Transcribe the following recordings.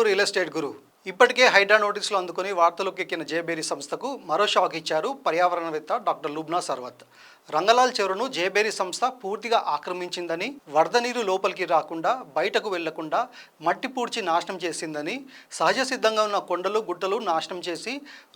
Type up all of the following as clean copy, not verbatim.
Real estate గురు. ఇప్పటికే హైడ్రా నోటీసులు అందుకుని వార్తలోకి ఎక్కిన జేబేరీ సంస్థకు మరో షాక్ ఇచ్చారు పర్యావరణవేత్త డాక్టర్ లుబ్నా సర్వత్. రంగలాల్ చెరువును జేబేరీ సంస్థ పూర్తిగా ఆక్రమించిందని, వరద నీరు లోపలికి రాకుండా బయటకు వెళ్లకుండా మట్టి పూడ్చి నాశనం చేసిందని, సహజ సిద్ధంగా ఉన్న కొండలు గుట్టలు నాశనం చేసి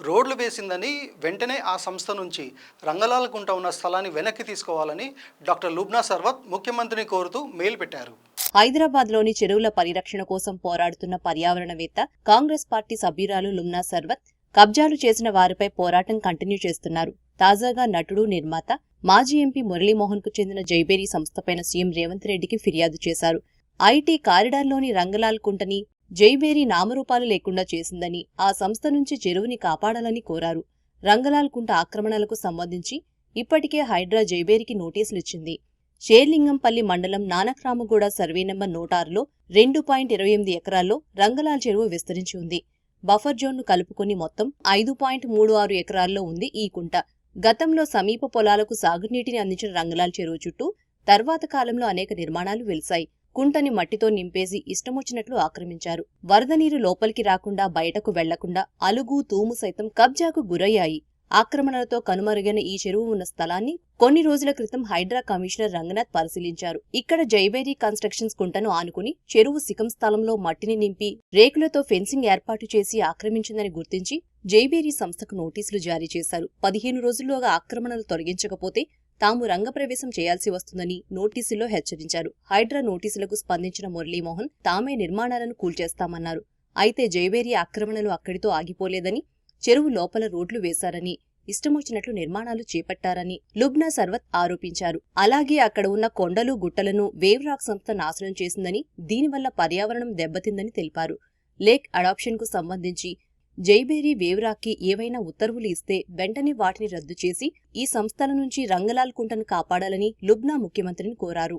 రోడ్లు వేసిందని, వెంటనే ఆ సంస్థ నుంచి రంగలాల్ కుంట ఉన్న స్థలాన్ని వెనక్కి తీసుకోవాలని డాక్టర్ లుబ్నా సర్వత్ ముఖ్యమంత్రిని కోరుతూ మెయిల్ పెట్టారు. హైదరాబాద్లోని చెరువుల పరిరక్షణ కోసం పోరాడుతున్న పర్యావరణవేత్త, కాంగ్రెస్ పార్టీ సభ్యురాలు లుబ్నా సర్వత్ కబ్జాలు చేసిన వారిపై పోరాటం కంటిన్యూ చేస్తున్నారు. తాజాగా నటుడు, నిర్మాత, మాజీ ఎంపీ మురళీమోహన్ కు చెందిన జైబేరీ సంస్థపైన సీఎం రేవంత్ రెడ్డికి ఫిర్యాదు చేశారు. ఐటీ కారిడార్లోని రంగలాల్ కుంటని జైబేరీ నామరూపాలు లేకుండా చేసిందని, ఆ సంస్థ నుంచి చెరువుని కాపాడాలని కోరారు. రంగలాల్ కుంట ఆక్రమణలకు సంబంధించి ఇప్పటికే హైడ్రా జైబేరీకి నోటీసులిచ్చింది. షేర్లింగంపల్లి మండలం నానక్రామగూడ సర్వే నంబర్ 106లో 2.28 ఎకరాల్లో రంగలాల్ చెరువు విస్తరించి ఉంది. బఫర్ జోన్ను కలుపుకుని మొత్తం 5.36 ఎకరాల్లో ఉంది ఈ కుంట. గతంలో సమీప పొలాలకు సాగునీటిని అందించిన రంగలాల్ చెరువు చుట్టూ తర్వాత కాలంలో అనేక నిర్మాణాలు వెలిశాయి. కుంటని మట్టితో నింపేసి ఇష్టమొచ్చినట్లు ఆక్రమించారు. వరద నీరు లోపలికి రాకుండా బయటకు వెళ్లకుండా అలుగు, తూము సైతం కబ్జాకు గురయ్యాయి. ఆక్రమణలతో కనుమరుగైన ఈ చెరువు ఉన్న స్థలాన్ని కొన్ని రోజుల క్రితం హైడ్రా కమిషనర్ రంగనాథ్ పరిశీలించారు. ఇక్కడ జైబేరీ కన్స్ట్రక్షన్స్ కుంటను ఆనుకుని చెరువు శిఖం స్థలంలో మట్టిని నింపి రేకులతో ఫెన్సింగ్ ఏర్పాటు చేసి ఆక్రమించిందని గుర్తించి జైబేరీ సంస్థకు నోటీసులు జారీ చేశారు. 15 రోజుల్లోగా ఆక్రమణలు తొలగించకపోతే తాము రంగప్రవేశం చేయాల్సి వస్తుందని నోటీసుల్లో హెచ్చరించారు. హైడ్రా నోటీసులకు స్పందించిన మురళీమోహన్ తామే నిర్మాణాలను కూల్చేస్తామన్నారు. అయితే జైబేరీ ఆక్రమణలు అక్కడితో ఆగిపోలేదని, చెరువు లోపల రోడ్లు వేశారని, ఇష్టమొచ్చినట్లు నిర్మాణాలు చేపట్టారని లుబ్నా సర్వత్ ఆరోపించారు. అలాగే అక్కడ ఉన్న కొండలు గుట్టలను వేవ్ రాక్ సంస్థ నాశనం చేసిందని, దీనివల్ల పర్యావరణం దెబ్బతిందని తెలిపారు. లేక్ అడాప్షన్ కు సంబంధించి జైబేరీ వేవ్ రాక్ కి ఏవైనా ఉత్తర్వులు ఇస్తే వెంటనే వాటిని రద్దు చేసి ఈ సంస్థల నుంచి రంగలాల్ కుంటను కాపాడాలని లుబ్నా ముఖ్యమంత్రిని కోరారు.